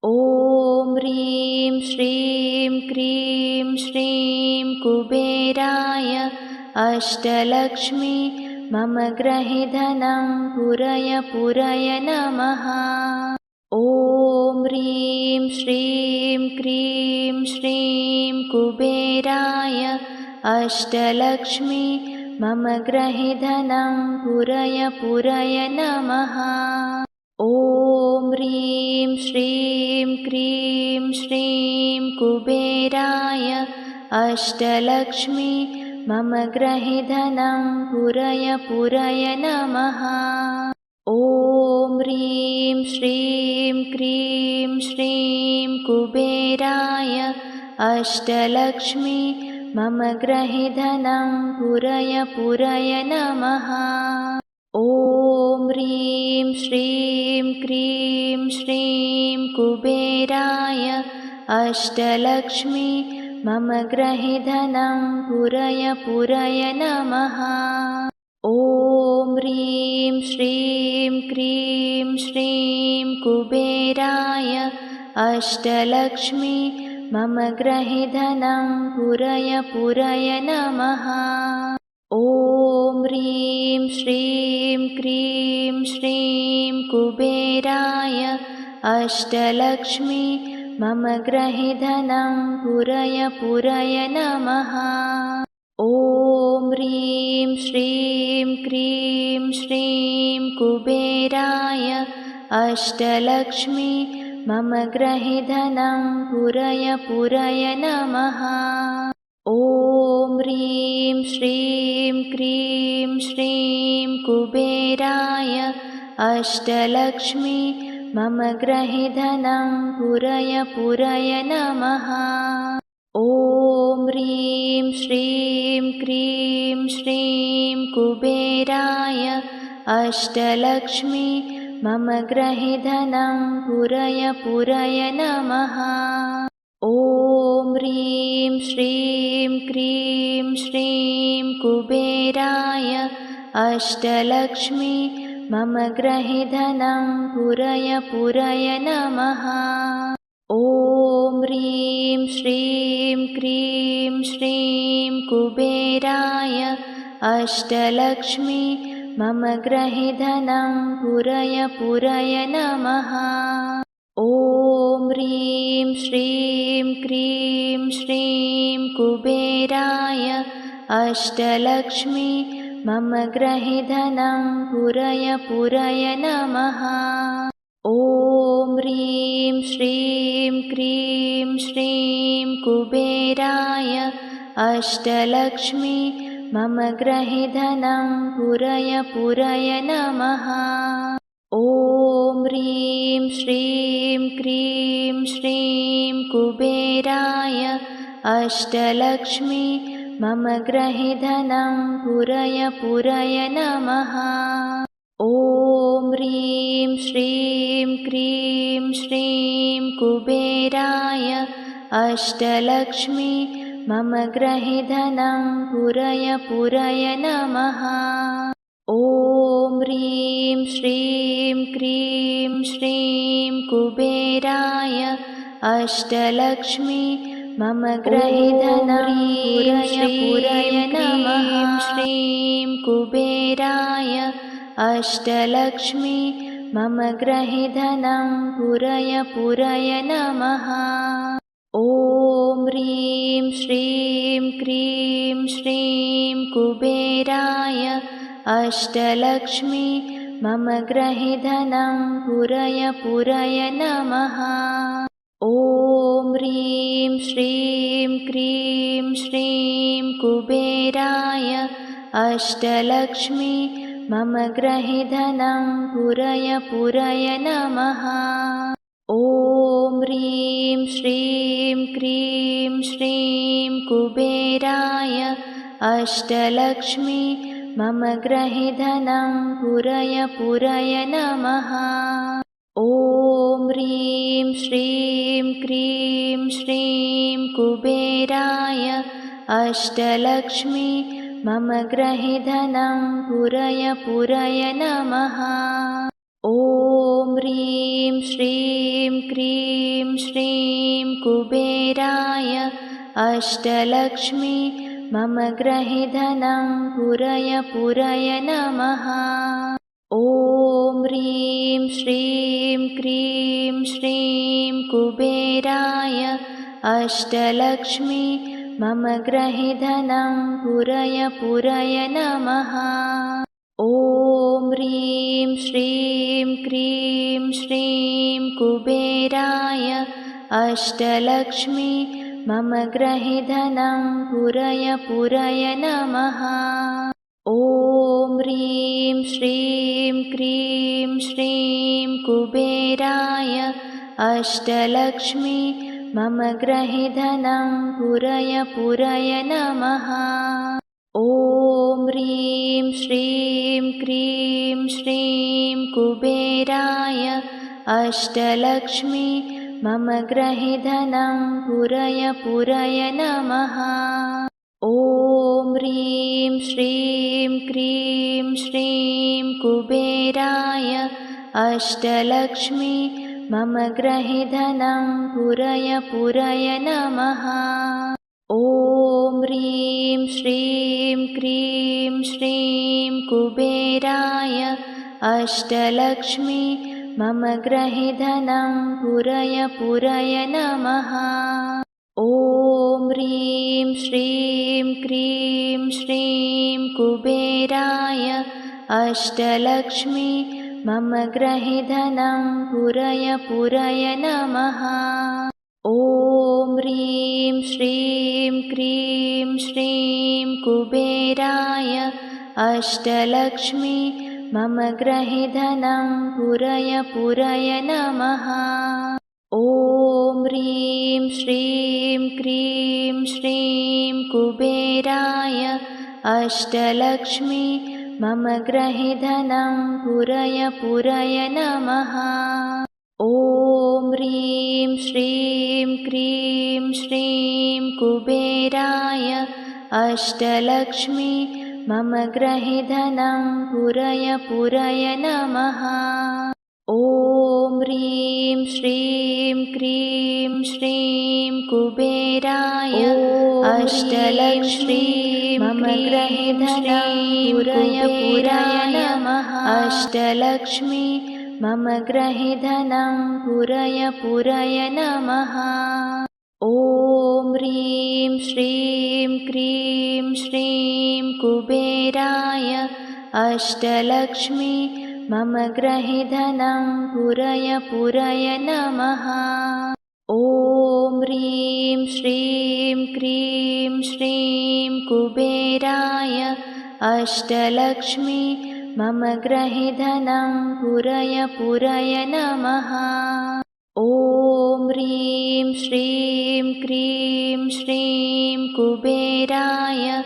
ॐ ह्रीं श्रीं क्रीं श्रीं कुबेराय अष्टलक्ष्मी मम गृहे धनं पुरय नमः। ॐ ह्रीं श्रीं क्रीं श्रीं कुबेराय अष्टलक्ष्मी मम गृहे धनं पुरय नमः। ॐ ह्रीं श्रीं क्रीं श्रीं कुबेराय अष्टलक्ष्मी मम गृहे धनं पुरय नमः। ॐ ह्रीं श्रीं क्रीं श्रीं कुबेराय अष्टलक्ष्मी मम गृहे धनं पुरय नमः। ॐ ह्रीं श्रीं क्रीं श्रीं कुबेराय अष्टलक्ष्मी मम गृहे धनं पुरय नमः। ॐ ह्रीं श्रीं क्रीं श्रीं कुबेराय अष्टलक्ष्मी मम गृहे धनं पुरय नमः। ॐ ह्रीं श्रीं क्रीं श्रीं कुबेराय अष्टलक्ष्मी मम गृहे धनं पुरय नमः। ॐ ह्रीं श्रीं क्रीं श्रीं कुबेराय अष्टलक्ष्मी मम गृहे धनं पुरय नमः। ॐ ह्रीं श्रीं क्रीं श्रीं कुबेराय अष्टलक्ष्मी मम गृहे धनं पुरय नमः। ॐ ह्रीं श्रीं क्रीं श्रीं कुबेराय अष्टलक्ष्मी मम गृहे धनं पुरय नमः। ॐ ह्रीं श्रीं क्रीं श्रीं कुबेराय अष्टलक्ष्मी मम गृहे धनं पुरय नमः। ॐ ह्रीं श्रीं क्रीं श्रीं कुबेराय अष्टलक्ष्मी मम गृहे धनं पुरय नमः। ॐ ह्रीं श्रीं क्रीं श्रीं कुबेराय अष्टलक्ष्मी मम गृहे धनं पुरय नमः। ॐ ह्रीं श्रीं क्रीं श्रीं कुबेराय अष्टलक्ष्मी मम गृहे धनं पुरय नमः। ॐ ह्रीं श्रीं क्रीं श्रीं कुबेराय अष्टलक्ष्मी मम गृहे धनं पुरय नमः। ॐ ह्रीं श्रीं क्रीं श्रीं कुबेराय अष्टलक्ष्मी मम गृहे धनं पुरय नमः। ॐ ह्रीं श्रीं क्रीं श्रीं कुबेराय अष्टलक्ष्मी मम गृहे धनं पुरय नमः। श्रीं कुबेराय अष्टलक्ष्मी मम गृहे धनं पुरय नमः। ॐ ह्रीं श्रीं क्रीं श्रीं कुबेराय अष्टलक्ष्मी मम गृहे धनं पुरय नमः। ॐ ह्रीं श्रीं क्रीं श्रीं कुबेराय अष्टलक्ष्मी मम गृहे धनं पुरय नमः। ॐ ह्रीं श्रीं क्रीं श्रीं कुबेराय अष्टलक्ष्मी मम गृहे धनं पुरय नमः। ॐ ह्रीं श्रीं क्रीं श्रीं कुबेराय अष्टलक्ष्मी मम गृहे धनं पुरय नमः। ॐ ह्रीं श्रीं क्रीं श्रीं कुबेराय अष्टलक्ष्मी मम गृहे धनं पुरय पुरय नमः। ॐ ह्रीं श्रीं क्रीं श्रीं कुबेराय अष्टलक्ष्मी मम गृहे धनं पुरय पुरय नमः। ॐ ह्रीं श्रीं क्रीं श्रीं कुबेराय अष्टलक्ष्मी मम गृहे धनं पुरय पुरय नमः। ॐ ह्रीं श्रीं क्रीं श्रीं कुबेराय अष्टलक्ष्मी मम गृहे धनं पुरय पुरय नमः। ॐ ह्रीं श्रीं क्रीं श्रीं कुबेराय अष्टलक्ष्मी मम गृहे धनं पुरय पुरय नमः। ॐ ह्रीं श्रीं क्रीं श्रीं कुबेराय अष्टलक्ष्मी मम गृहे धनं पुरय पुरय नमः। ॐ ह्रीं श्रीं क्रीं श्रीं कुबेराय अष्टलक्ष्मी मम गृहे धनं पुरय पुरय नमः। ॐ ह्रीं श्रीं क्रीं श्रीं कुबेराय अष्टलक्ष्मी मम गृहे धनं पुरय पुरय नमः। ॐ ह्रीं श्रीं क्रीं श्रीं कुबेराय अष्टलक्ष्मी मम गृहे धनं पुरय पुरय नमः। ॐ ह्रीं श्रीं क्रीं श्रीं कुबेराय अष्टलक्ष्मी मम गृहे धनं पुरय पुरय नमः। ॐ ह्रीं श्रीं क्रीं श्रीं कुबेराय अष्टलक्ष्मी मम गृहे धनं पुरय पुरय नमः। ॐ ह्रीं श्रीं क्रीं श्रीं कुबेराय अष्टलक्ष्मी मम गृहे धनं पुरय पुरय नमः। अष्टलक्ष्मी मम गृहे धनं पुरय पुरय नमः। ॐ ह्रीं श्रीं क्रीं श्रीं कुबेराय अष्टलक्ष्मी मम गृहे धनं पुरय पुरय नमः। ॐ ह्रीं श्रीं क्रीं श्रीं कुबेराय अष्टलक्ष्मी मम गृहे धनं पुरय पुरय नमः। ॐ ह्रीं श्रीं क्रीं श्रीं कुबेराय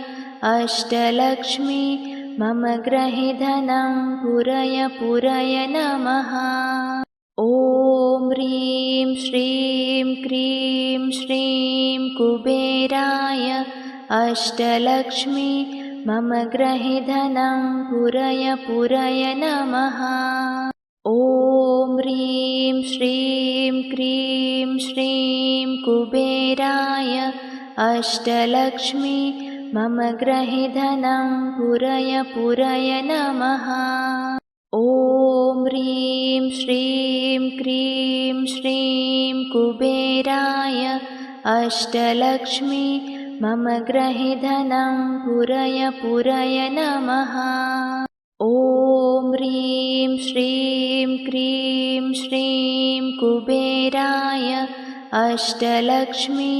अष्टलक्ष्मी मम गृहे धनं पुरय पुरय नमः। ॐ ह्रीं श्रीं क्रीं श्रीं कुबेराय अष्टलक्ष्मी मम गृहे धनं पुरय पुरय नमः। ॐ ह्रीं श्रीं क्रीं श्रीं कुबेराय अष्टलक्ष्मी मम गृहे धनं पुरय पुरय नमः। ॐ ह्रीं श्रीं क्रीं श्रीं कुबेराय अष्टलक्ष्मी मम गृहे धनं पुरय पुरय नमः। ॐ ह्रीं श्रीं क्रीं श्रीं कुबेराय अष्टलक्ष्मी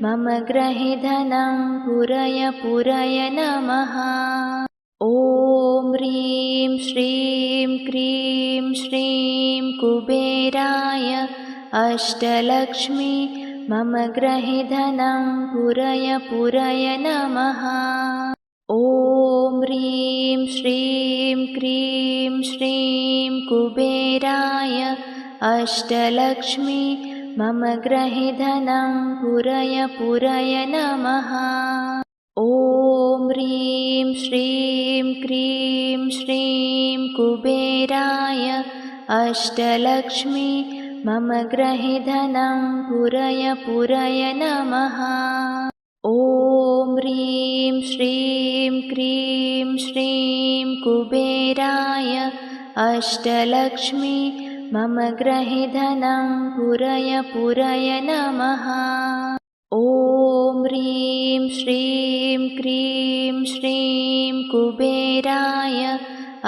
मम गृहे धनं पुरय पुरय नमः। ॐ ह्रीं श्रीं क्रीं श्रीं कुबेराय अष्टलक्ष्मी मम गृहे धनं पुरय पुरय नमः। ॐ ह्रीं श्रीं क्रीं श्रीं कुबेराय अष्टलक्ष्मी मम गृहे धनं पुरय पुरय नमः। ॐ ह्रीं श्रीं क्रीं श्रीं कुबेराय अष्टलक्ष्मी मम गृहे धनं पुरय पुरय नमः। ॐ ह्रीं श्रीं क्रीं श्रीं कुबेराय अष्टलक्ष्मी मम गृहे धनं पुरय पुरय नमः। ॐ ह्रीं श्रीं क्रीं श्रीं कुबेराय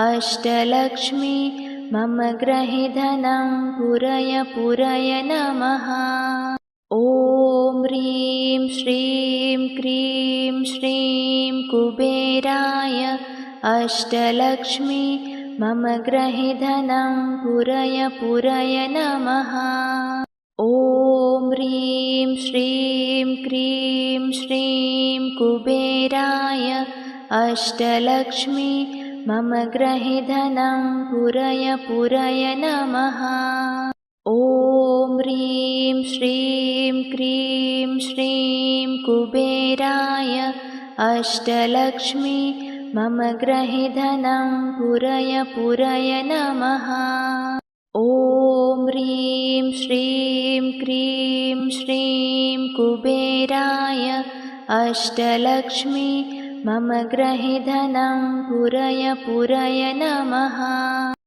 अष्टलक्ष्मी मम गृहे धनं पुरय पुरय नमः। ॐ ह्रीं श्रीं क्रीं श्रीं कुबेराय अष्टलक्ष्मी मम गृहे धनं पुरय पुरय नमः। ॐ ह्रीं श्रीं क्रीं श्रीं कुबेराय अष्टलक्ष्मी मम गृहे धनं पुरय पुरय नमः। ॐ ह्रीं श्रीं क्रीं श्रीं कुबेराय अष्टलक्ष्मी मम गृहे धनं पुरय पुरय नमः। ॐ ह्रीं श्रीं क्रीं श्रीं कुबेराय अष्टलक्ष्मी मम गृहे धनं पुरय पुरय नमः।